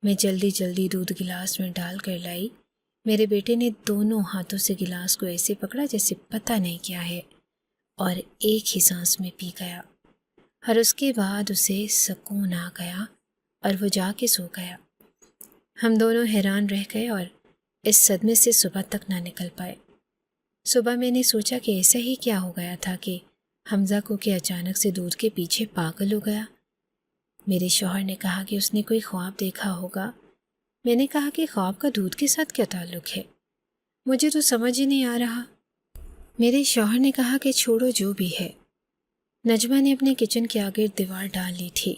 میں جلدی جلدی دودھ گلاس میں ڈال کر لائی۔ میرے بیٹے نے دونوں ہاتھوں سے گلاس کو ایسے پکڑا جیسے پتہ نہیں کیا ہے، اور ایک ہی سانس میں پی گیا، اور اس کے بعد اسے سکون آ گیا اور وہ جا کے سو گیا۔ ہم دونوں حیران رہ گئے اور اس صدمے سے صبح تک نہ نکل پائے۔ صبح میں نے سوچا کہ ایسا ہی کیا ہو گیا تھا کہ حمزہ کو کہ اچانک سے دودھ کے پیچھے پاگل ہو گیا۔ میرے شوہر نے کہا کہ اس نے کوئی خواب دیکھا ہوگا۔ میں نے کہا کہ خواب کا دودھ کے ساتھ کیا تعلق ہے؟ مجھے تو سمجھ ہی نہیں آ رہا۔ میرے شوہر نے کہا کہ چھوڑو جو بھی ہے۔ نجمہ نے اپنے کچن کے آگے دیوار ڈال لی تھی،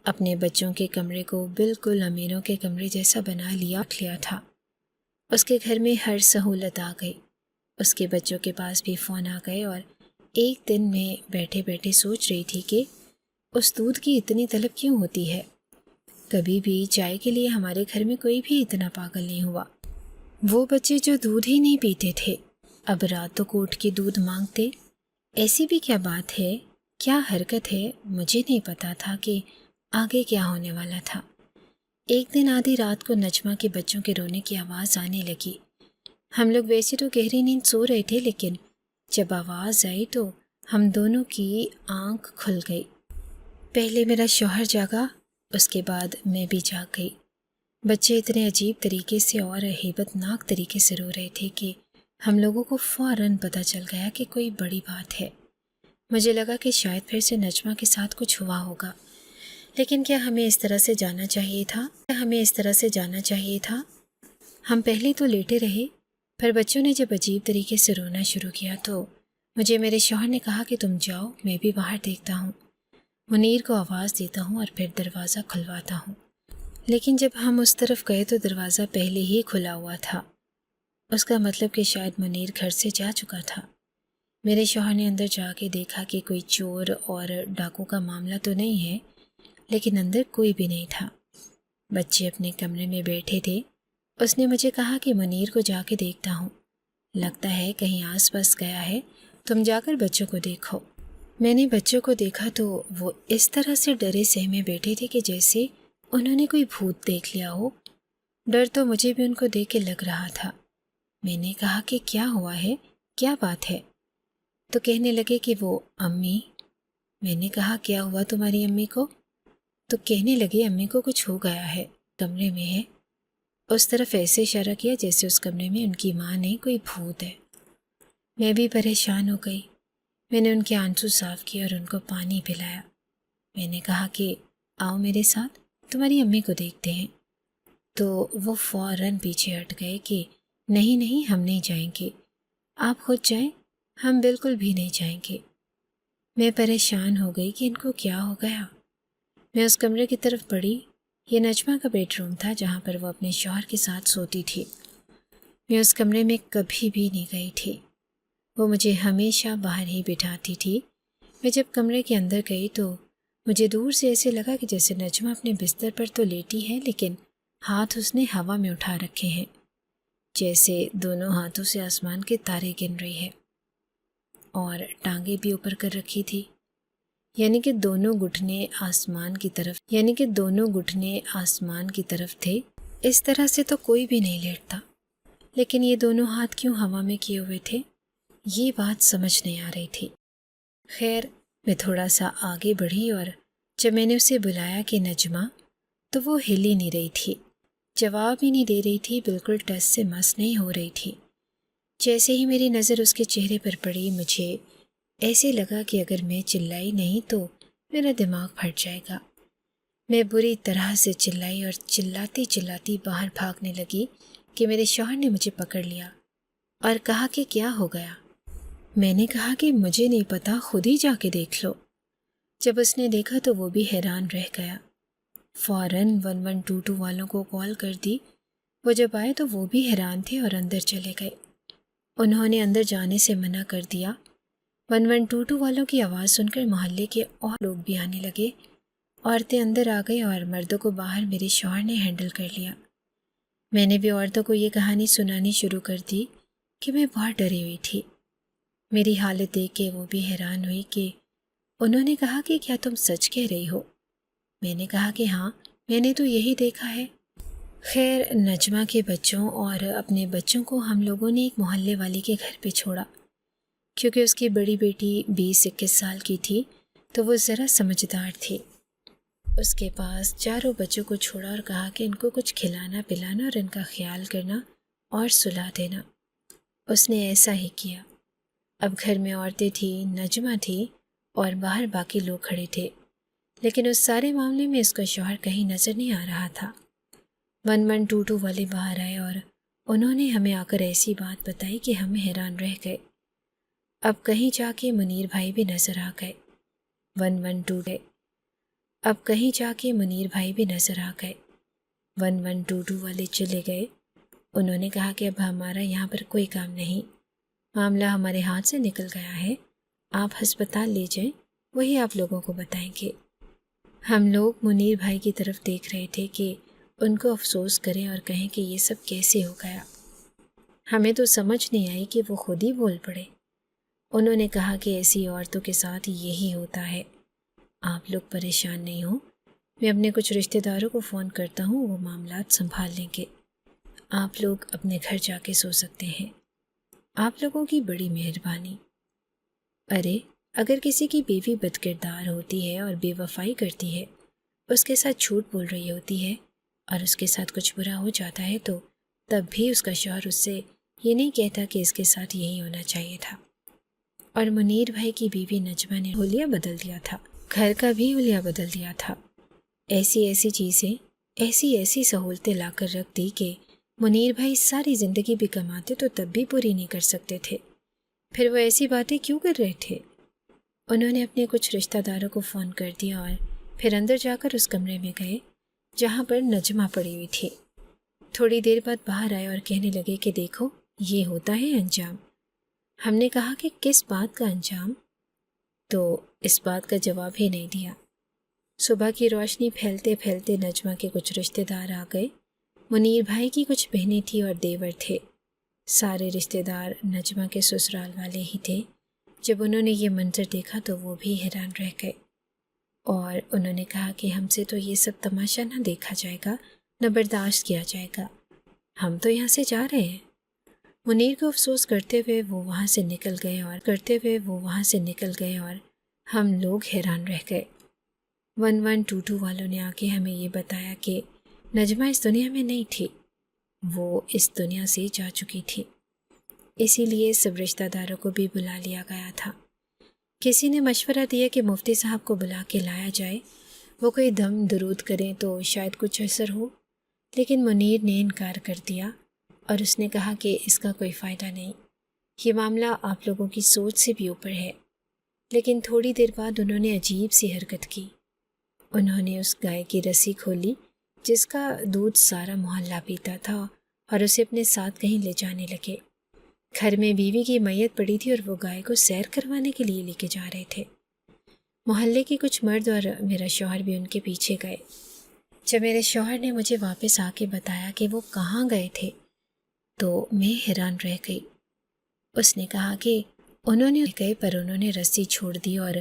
اپنے بچوں کے کمرے کو بالکل امیروں کے کمرے جیسا بنا لیا تھا۔ اس کے گھر میں ہر سہولت آ گئی۔ اس کے بچوں کے پاس بھی فون آ گئے، اور ایک دن میں بیٹھے بیٹھے سوچ رہی تھی کہ اس دودھ کی اتنی طلب کیوں ہوتی ہے؟ کبھی بھی چائے کے لیے ہمارے گھر میں کوئی بھی اتنا پاگل نہیں ہوا۔ وہ بچے جو دودھ ہی نہیں پیتے تھے، اب راتوں کو اٹھ کے دودھ مانگتے۔ ایسی بھی کیا بات ہے، کیا حرکت ہے؟ مجھے نہیں پتا تھا کہ آگے کیا ہونے والا تھا۔ ایک دن آدھی رات کو نجمہ کے بچوں کے رونے کی آواز آنے لگی۔ ہم لوگ ویسے تو گہری نیند سو رہے تھے، لیکن جب آواز آئی تو ہم دونوں کی آنکھ کھل گئی۔ پہلے میرا شوہر جاگا، اس کے بعد میں بھی جاگ گئی۔ بچے اتنے عجیب طریقے سے اور ہیبت ناک طریقے سے رو رہے تھے کہ ہم لوگوں کو فوراً پتہ چل گیا کہ کوئی بڑی بات ہے۔ مجھے لگا کہ شاید پھر سے نجمہ کے ساتھ کچھ ہوا ہوگا، لیکن کیا ہمیں اس طرح سے جانا چاہیے تھا؟ ہم پہلے تو لیٹے رہے، پھر بچوں نے جب عجیب طریقے سے رونا شروع کیا تو مجھے میرے شوہر نے کہا کہ تم جاؤ، میں بھی باہر دیکھتا ہوں، منیر کو آواز دیتا ہوں اور پھر دروازہ کھلواتا ہوں۔ لیکن جب ہم اس طرف گئے تو دروازہ پہلے ہی کھلا ہوا تھا۔ اس کا مطلب کہ شاید منیر گھر سے جا چکا تھا۔ میرے شوہر نے اندر جا کے دیکھا کہ کوئی چور اور ڈاکو کا معاملہ تو نہیں ہے، لیکن اندر کوئی بھی نہیں تھا۔ بچے اپنے کمرے میں بیٹھے تھے۔ اس نے مجھے کہا کہ منیر کو جا کے دیکھتا ہوں، لگتا ہے کہیں آس پاس گیا ہے، تم جا کر بچوں کو دیکھو۔ میں نے بچوں کو دیکھا تو وہ اس طرح سے ڈرے سہمے بیٹھے تھے کہ جیسے انہوں نے کوئی بھوت دیکھ لیا ہو۔ ڈر تو مجھے بھی ان کو دیکھ کے لگ رہا تھا۔ میں نے کہا کہ کیا ہوا ہے، کیا بات ہے؟ تو کہنے لگے کہ وہ امی۔ میں نے کہا کیا ہوا تمہاری امی کو؟ تو کہنے لگے امی کو کچھ ہو گیا ہے، کمرے میں ہے۔ اس طرف ایسے اشارہ کیا جیسے اس کمرے میں ان کی ماں نہیں، کوئی بھوت ہے۔ میں بھی پریشان ہو گئی۔ میں نے ان کے آنسو صاف کیے اور ان کو پانی پلایا۔ میں نے کہا کہ آؤ میرے ساتھ، تمہاری امی کو دیکھتے ہیں۔ تو وہ فوراً پیچھے ہٹ گئے کہ نہیں ہم نہیں جائیں گے، آپ خود جائیں، ہم بالکل بھی نہیں جائیں گے۔ میں پریشان ہو گئی کہ ان کو کیا ہو گیا۔ میں اس کمرے کی طرف بڑھی۔ یہ نجمہ کا بیڈ روم تھا جہاں پر وہ اپنے شوہر کے ساتھ سوتی تھی۔ میں اس کمرے میں کبھی بھی نہیں گئی تھی، وہ مجھے ہمیشہ باہر ہی بٹھاتی تھی۔ میں جب کمرے کے اندر گئی تو مجھے دور سے ایسے لگا کہ جیسے نجمہ اپنے بستر پر تو لیٹی ہے، لیکن ہاتھ اس نے ہوا میں اٹھا رکھے ہیں، جیسے دونوں ہاتھوں سے آسمان کے تارے گن رہی ہے، اور ٹانگیں بھی اوپر کر رکھی تھی، یعنی کہ دونوں گھٹنے آسمان کی طرف تھے۔ اس طرح سے تو کوئی بھی نہیں لیٹتا، لیکن یہ دونوں ہاتھ کیوں ہوا میں کیے ہوئے تھے، یہ بات سمجھ نہیں آ رہی تھی۔ خیر، میں تھوڑا سا آگے بڑھی اور جب میں نے اسے بلایا کہ نجمہ، تو وہ ہل ہی نہیں رہی تھی، جواب ہی نہیں دے رہی تھی، بالکل ٹس سے مس نہیں ہو رہی تھی۔ جیسے ہی میری نظر اس کے چہرے پر پڑی، مجھے ایسے لگا کہ اگر میں چلائی نہیں تو میرا دماغ پھٹ جائے گا۔ میں بری طرح سے چلائی اور چلاتی چلاتی باہر بھاگنے لگی کہ میرے شوہر نے مجھے پکڑ لیا اور کہا کہ کیا ہو گیا؟ میں نے کہا کہ مجھے نہیں پتا، خود ہی جا کے دیکھ لو۔ جب اس نے دیکھا تو وہ بھی حیران رہ گیا، فوراً 1122 والوں کو کال کر دی۔ وہ جب آئے تو وہ بھی حیران تھے اور اندر چلے گئے۔ انہوں نے اندر جانے سے منع کر دیا۔ 1122 والوں کی آواز سن کر محلے کے اور لوگ بھی آنے لگے۔ عورتیں اندر آ گئی اور مردوں کو باہر میرے شوہر نے ہینڈل کر لیا۔ میں نے بھی عورتوں کو یہ کہانی سنانی شروع کر دی کہ میں بہت ڈری ہوئی تھی۔ میری حالت دیکھ کے وہ بھی حیران ہوئی کہ انہوں نے کہا کہ کیا تم سچ کہہ رہی ہو؟ میں نے کہا کہ ہاں، میں نے تو یہی دیکھا ہے۔ خیر، نجمہ کے بچوں اور اپنے بچوں کو ہم لوگوں نے ایک محلے والی کے گھر پہ چھوڑا، کیونکہ اس کی بڑی بیٹی 20-21 سال کی تھی تو وہ ذرا سمجھدار تھی۔ اس کے پاس چاروں بچوں کو چھوڑا اور کہا کہ ان کو کچھ کھلانا پلانا اور ان کا خیال کرنا اور سلا دینا۔ اس نے ایسا ہی کیا۔ اب گھر میں عورتیں تھیں، نجمہ تھی اور باہر باقی لوگ کھڑے تھے، لیکن اس سارے معاملے میں اس کا شوہر کہیں نظر نہیں آ رہا تھا۔ 1122 والے باہر آئے اور انہوں نے ہمیں آ کر ایسی بات بتائی کہ ہم حیران رہ گئے۔ اب کہیں جا کے منیر بھائی بھی نظر آ گئے۔ 1122 والے چلے گئے۔ انہوں نے کہا کہ اب ہمارا یہاں پر کوئی کام نہیں، معاملہ ہمارے ہاتھ سے نکل گیا ہے، آپ ہسپتال لے جائیں، وہی آپ لوگوں کو بتائیں گے۔ ہم لوگ منیر بھائی کی طرف دیکھ رہے تھے کہ ان کو افسوس کریں اور کہیں کہ یہ سب کیسے ہو گیا۔ ہمیں تو سمجھ نہیں آئی کہ وہ خود ہی بول پڑے۔ انہوں نے کہا کہ ایسی عورتوں کے ساتھ یہی ہوتا ہے، آپ لوگ پریشان نہیں ہوں، میں اپنے کچھ رشتہ داروں کو فون کرتا ہوں، وہ معاملات سنبھال لیں گے، آپ لوگ اپنے گھر جا کے سو سکتے ہیں، آپ لوگوں کی بڑی مہربانی۔ ارے، اگر کسی کی بیوی بد کردار ہوتی ہے اور بے وفائی کرتی ہے، اس کے ساتھ جھوٹ بول رہی ہوتی ہے اور اس کے ساتھ کچھ برا ہو جاتا ہے تو تب بھی اس کا شوہر اس سے یہ نہیں کہتا کہ اس کے ساتھ یہی ہونا چاہیے تھا۔ اور منیر بھائی کی بیوی نجمہ نے حلیہ بدل دیا تھا، گھر کا بھی حلیہ بدل دیا تھا، ایسی چیزیں، ایسی سہولتیں لا کر رکھ دی کہ منیر بھائی ساری زندگی بھی کماتے تو تب بھی پوری نہیں کر سکتے تھے۔ پھر وہ ایسی باتیں کیوں کر رہے تھے؟ انہوں نے اپنے کچھ رشتہ داروں کو فون کر دیا اور پھر اندر جا کر اس کمرے میں گئے جہاں پر نجمہ پڑی ہوئی تھی۔ تھوڑی دیر بعد باہر آئے اور کہنے لگے کہ دیکھو، یہ ہوتا ہے انجام۔ ہم نے کہا کہ کس بات کا انجام؟ تو اس بات کا جواب ہی نہیں دیا۔ صبح کی روشنی پھیلتے پھیلتے نجمہ کے کچھ رشتہ دار آ گئے۔ منیر بھائی کی کچھ بہنیں تھیں اور دیور تھے۔ سارے رشتہ دار نجمہ کے سسرال والے ہی تھے۔ جب انہوں نے یہ منظر دیکھا تو وہ بھی حیران رہ گئے اور انہوں نے کہا کہ ہم سے تو یہ سب تماشا نہ دیکھا جائے گا، نہ برداشت کیا جائے گا، ہم تو یہاں سے جا رہے ہیں۔ منیر کو افسوس کرتے ہوئے وہ وہاں سے نکل گئے اور ہم لوگ حیران رہ گئے۔ 1122 والوں نے آ کے ہمیں یہ بتایا کہ نجمہ اس دنیا میں نہیں تھی، وہ اس دنیا سے جا چکی تھی، اسی لیے سب رشتہ داروں کو بھی بلا لیا گیا تھا۔ کسی نے مشورہ دیا کہ مفتی صاحب کو بلا کے لایا جائے، وہ کوئی دم درود کریں تو شاید کچھ اثر ہو، لیکن منیر نے انکار کر دیا اور اس نے کہا کہ اس کا کوئی فائدہ نہیں، یہ معاملہ آپ لوگوں کی سوچ سے بھی اوپر ہے۔ لیکن تھوڑی دیر بعد انہوں نے عجیب سی حرکت کی۔ انہوں نے اس گائے کی رسی کھولی جس کا دودھ سارا محلہ پیتا تھا اور اسے اپنے ساتھ کہیں لے جانے لگے۔ گھر میں بیوی کی میت پڑی تھی اور وہ گائے کو سیر کروانے کے لیے لے کے جا رہے تھے۔ محلے کے کچھ مرد اور میرا شوہر بھی ان کے پیچھے گئے۔ جب میرے شوہر نے مجھے واپس آ کے بتایا کہ وہ کہاں گئے تھے تو میں حیران رہ گئی۔ اس نے کہا کہ انہوں نے گئے پر انہوں نے رسی چھوڑ دی اور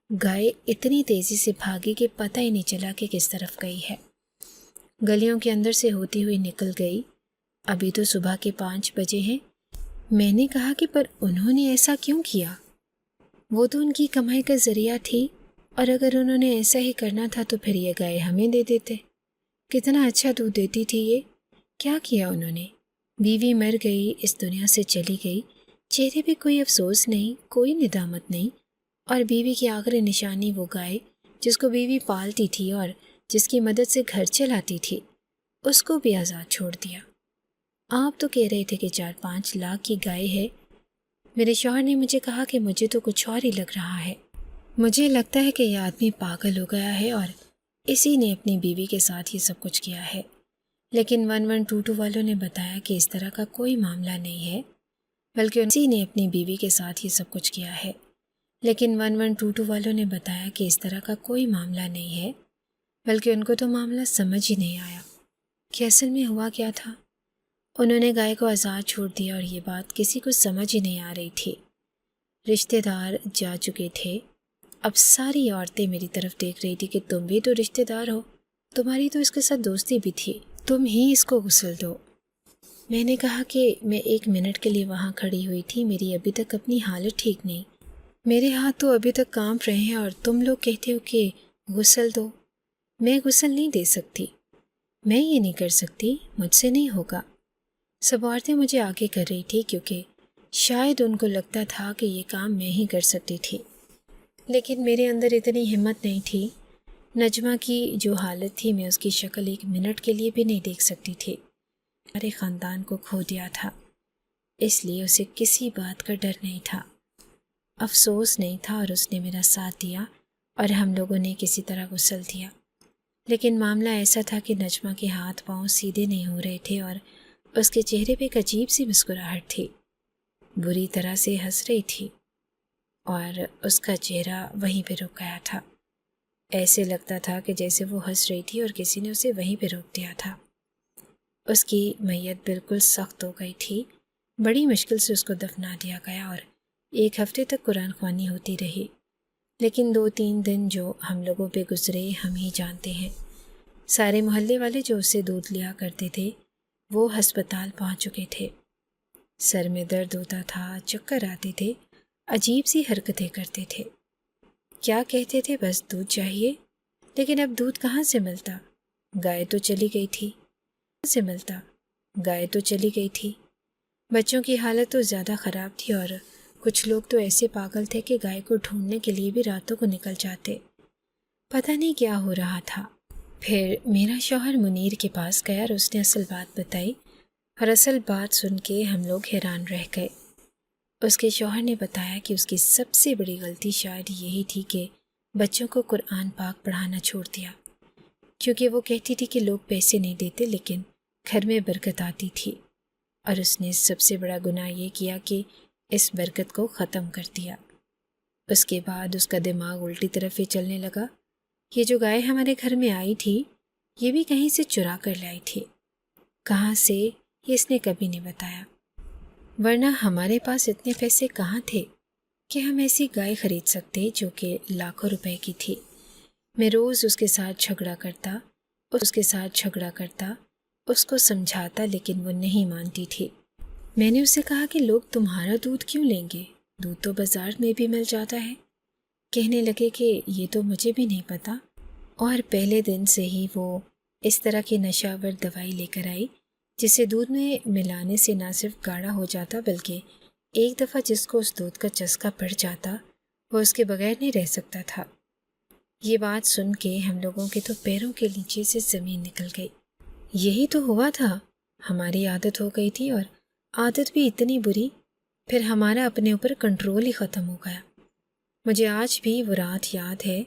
گائے اتنی تیزی سے بھاگی کہ پتہ ہی نہیں چلا کہ کس طرف گئی ہے۔ گلیوں کے اندر سے ہوتی ہوئی نکل گئی۔ ابھی تو صبح کے 5 بجے ہیں۔ میں نے کہا کہ پر انہوں نے ایسا کیوں کیا؟ وہ تو ان کی کمائی کا ذریعہ تھی، اور اگر انہوں نے ایسا ہی کرنا تھا تو پھر یہ گائے ہمیں دے دیتے۔ کتنا اچھا دودھ دیتی تھی یہ۔ کیا کیا انہوں نے؟ بیوی مر گئی، اس دنیا سے چلی گئی، چہرے پہ کوئی افسوس نہیں، کوئی ندامت نہیں، اور بیوی کی آخری نشانی وہ گائے جس کو بیوی پالتی تھی اور جس کی مدد سے گھر چلاتی تھی، اس کو بھی آزاد چھوڑ دیا۔ آپ تو کہہ رہے تھے کہ 4-5 لاکھ کی گائے ہے۔ میرے شوہر نے مجھے کہا کہ مجھے تو کچھ اور ہی لگ رہا ہے۔ مجھے لگتا ہے کہ یہ آدمی پاگل ہو گیا ہے اور اسی نے اپنی بیوی کے ساتھ یہ سب کچھ کیا ہے۔ لیکن 1122 والوں نے بتایا کہ اس طرح کا کوئی معاملہ نہیں ہے، بلکہ اسی نے اپنی بیوی کے ساتھ یہ سب کچھ کیا ہے۔ لیکن 1122 والوں نے بتایا کہ اس طرح کا کوئی معاملہ نہیں ہے، بلکہ ان کو تو معاملہ سمجھ ہی نہیں آیا کہ اصل میں ہوا کیا تھا۔ انہوں نے گائے کو آزاد چھوڑ دیا اور یہ بات کسی کو سمجھ ہی نہیں آ رہی تھی۔ رشتہ دار جا چکے تھے، اب ساری عورتیں میری طرف دیکھ رہی تھی کہ تم بھی تو رشتہ دار ہو، تمہاری تو اس کے ساتھ دوستی بھی تھی، تم ہی اس کو غسل دو۔ میں نے کہا کہ میں 1 منٹ کے لیے وہاں کھڑی ہوئی تھی، میری ابھی تک اپنی حالت ٹھیک نہیں، میرے ہاتھ تو ابھی تک کانپ رہے ہیں اور تم لوگ کہتے ہو کہ غسل دو۔ میں غسل نہیں دے سکتی، میں یہ نہیں کر سکتی، مجھ سے نہیں ہوگا۔ سب عورتیں مجھے آگے کر رہی تھی کیونکہ شاید ان کو لگتا تھا کہ یہ کام میں ہی کر سکتی تھی، لیکن میرے اندر اتنی ہمت نہیں تھی۔ نجمہ کی جو حالت تھی، میں اس کی شکل 1 منٹ کے لیے بھی نہیں دیکھ سکتی تھی۔ سارے خاندان کو کھو دیا تھا، اس لیے اسے کسی بات کا ڈر نہیں تھا، افسوس نہیں تھا، اور اس نے میرا ساتھ دیا اور ہم لوگوں نے کسی طرح غسل دیا۔ لیکن معاملہ ایسا تھا کہ نجمہ کے ہاتھ پاؤں سیدھے نہیں ہو رہے تھے اور اس کے چہرے پہ ایک عجیب سی مسکراہٹ تھی، بری طرح سے ہنس رہی تھی، اور اس کا چہرہ وہیں پہ رک گیا تھا۔ ایسے لگتا تھا کہ جیسے وہ ہنس رہی تھی اور کسی نے اسے وہیں پہ روک دیا تھا۔ اس کی میت بالکل سخت ہو گئی تھی، بڑی مشکل سے اس کو دفنا دیا گیا اور 1 ہفتے تک قرآن خوانی ہوتی رہی۔ لیکن 2-3 دن جو ہم لوگوں پہ گزرے ہم ہی جانتے ہیں۔ سارے محلے والے جو اسے دودھ لیا کرتے تھے وہ ہسپتال پہنچ چکے تھے۔ سر میں درد ہوتا تھا، چکر آتے تھے، عجیب سی حرکتیں کرتے تھے۔ کیا کہتے تھے؟ بس دودھ چاہیے۔ لیکن اب دودھ کہاں سے ملتا؟ گائے تو چلی گئی تھی۔ کہاں سے ملتا؟ گائے تو چلی گئی تھی۔ بچوں کی حالت تو زیادہ خراب تھی اور کچھ لوگ تو ایسے پاگل تھے کہ گائے کو ڈھونڈنے کے لیے بھی راتوں کو نکل جاتے۔ پتہ نہیں کیا ہو رہا تھا۔ پھر میرا شوہر منیر کے پاس گیا اور اس نے اصل بات بتائی، اور اصل بات سن کے ہم لوگ حیران رہ گئے۔ اس کے شوہر نے بتایا کہ اس کی سب سے بڑی غلطی شاید یہی تھی کہ بچوں کو قرآن پاک پڑھانا چھوڑ دیا، کیونکہ وہ کہتی تھی کہ لوگ پیسے نہیں دیتے لیکن گھر میں برکت آتی تھی، اور اس نے سب سے بڑا گناہ یہ کیا کہ اس برکت کو ختم کر دیا۔ اس کے بعد اس کا دماغ الٹی طرف ہی چلنے لگا۔ یہ جو گائے ہمارے گھر میں آئی تھی یہ بھی کہیں سے چرا کر لائی تھی۔ کہاں سے یہ اس نے کبھی نہیں بتایا، ورنہ ہمارے پاس اتنے پیسے کہاں تھے کہ ہم ایسی گائے خرید سکتے جو کہ لاکھوں روپے کی تھی۔ میں روز اس کے ساتھ جھگڑا کرتا، اس کو سمجھاتا، لیکن وہ نہیں مانتی تھی۔ میں نے اسے کہا کہ لوگ تمہارا دودھ کیوں لیں گے؟ دودھ تو بازار میں بھی مل جاتا ہے۔ کہنے لگے کہ یہ تو مجھے بھی نہیں پتا، اور پہلے دن سے ہی وہ اس طرح کی نشہ آور دوائی لے کر آئی جسے دودھ میں ملانے سے نہ صرف گاڑھا ہو جاتا بلکہ ایک دفعہ جس کو اس دودھ کا چسکا پڑ جاتا وہ اس کے بغیر نہیں رہ سکتا تھا۔ یہ بات سن کے ہم لوگوں کے تو پیروں کے نیچے سے زمین نکل گئی۔ یہی تو ہوا تھا، ہماری عادت ہو گئی تھی، اور عادت بھی اتنی بری، پھر ہمارا اپنے اوپر کنٹرول ہی ختم ہو گیا۔ مجھے آج بھی وہ رات یاد ہے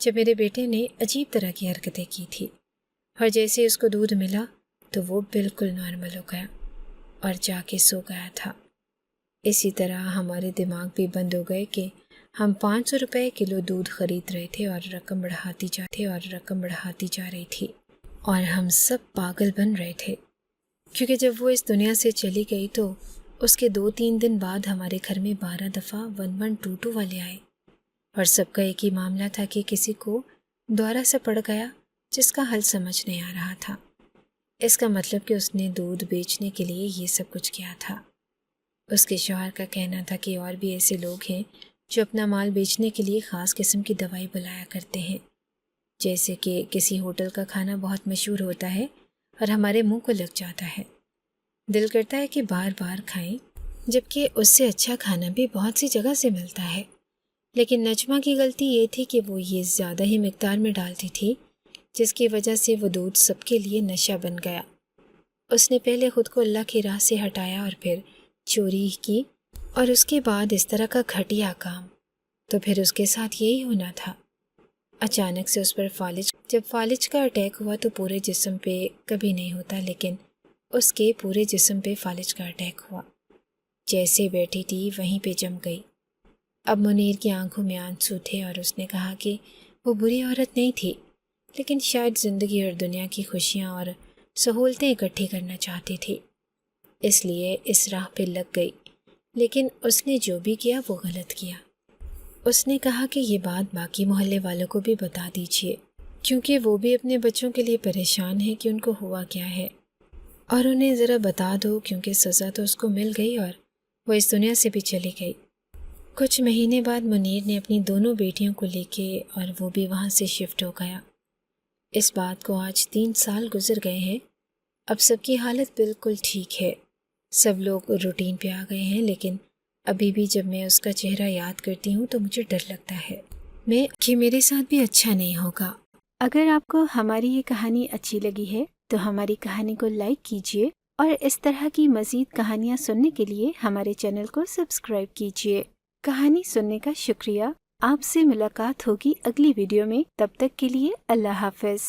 جب میرے بیٹے نے عجیب طرح کی حرکتیں کی تھی، اور جیسے اس کو دودھ ملا تو وہ بالکل نارمل ہو گیا اور جا کے سو گیا تھا۔ اسی طرح ہمارے دماغ بھی بند ہو گئے کہ ہم 500 روپے کلو دودھ خرید رہے تھے اور رقم بڑھاتی جا رہی تھی۔ اور ہم سب پاگل بن رہے تھے، کیونکہ جب وہ اس دنیا سے چلی گئی تو اس کے 2-3 دن بعد ہمارے گھر میں 12 دفعہ 1122 والے آئے، اور سب کا ایک ہی معاملہ تھا کہ کسی کو دورہ سا پڑ گیا جس کا حل سمجھ نہیں آ رہا تھا۔ اس کا مطلب کہ اس نے دودھ بیچنے کے لیے یہ سب کچھ کیا تھا۔ اس کے شوہر کا کہنا تھا کہ اور بھی ایسے لوگ ہیں جو اپنا مال بیچنے کے لیے خاص قسم کی دوائی بلایا کرتے ہیں، جیسے کہ کسی ہوٹل کا کھانا بہت مشہور ہوتا ہے اور ہمارے منہ کو لگ جاتا ہے، دل کرتا ہے کہ بار بار کھائیں، جبکہ اس سے اچھا کھانا بھی بہت سی جگہ سے ملتا ہے۔ لیکن نجمہ کی غلطی یہ تھی کہ وہ یہ زیادہ ہی مقدار میں ڈالتی تھی، جس کی وجہ سے وہ دودھ سب کے لیے نشہ بن گیا۔ اس نے پہلے خود کو اللہ کی راہ سے ہٹایا اور پھر چوری کی، اور اس کے بعد اس طرح کا گھٹیا کام، تو پھر اس کے ساتھ یہی ہونا تھا۔ اچانک سے اس پر جب فالج کا اٹیک ہوا تو پورے جسم پہ کبھی نہیں ہوتا، لیکن اس کے پورے جسم پہ فالج کا اٹیک ہوا۔ جیسے بیٹھی تھی وہیں پہ جم گئی۔ اب منیر کی آنکھوں میں آنسو تھے اور اس نے کہا کہ وہ بری عورت نہیں تھی، لیکن شاید زندگی اور دنیا کی خوشیاں اور سہولتیں اکٹھی کرنا چاہتی تھی، اس لیے اس راہ پہ لگ گئی۔ لیکن اس نے جو بھی کیا وہ غلط کیا۔ اس نے کہا کہ یہ بات باقی محلے والوں کو بھی بتا دیجیے، کیونکہ وہ بھی اپنے بچوں کے لیے پریشان ہیں کہ ان کو ہوا کیا ہے، اور انہیں ذرا بتا دو، کیونکہ سزا تو اس کو مل گئی اور وہ اس دنیا سے بھی چلی گئی۔ کچھ مہینے بعد منیر نے اپنی دونوں بیٹیوں کو لے کے اور وہ بھی وہاں سے شفٹ ہو گیا۔ اس بات کو آج 3 سال گزر گئے ہیں۔ اب سب کی حالت بالکل ٹھیک ہے، سب لوگ روٹین پہ آ گئے ہیں، لیکن ابھی بھی جب میں اس کا چہرہ یاد کرتی ہوں تو مجھے ڈر لگتا ہے کہ میرے ساتھ بھی اچھا نہیں ہوگا۔ اگر آپ کو ہماری یہ کہانی اچھی لگی ہے تو ہماری کہانی کو لائک کیجیے، اور اس طرح کی مزید کہانیاں سننے کے لیے ہمارے چینل کو سبسکرائب کیجیے۔ کہانی سننے کا شکریہ۔ آپ سے ملاقات ہوگی اگلی ویڈیو میں، تب تک کے لیے اللہ حافظ۔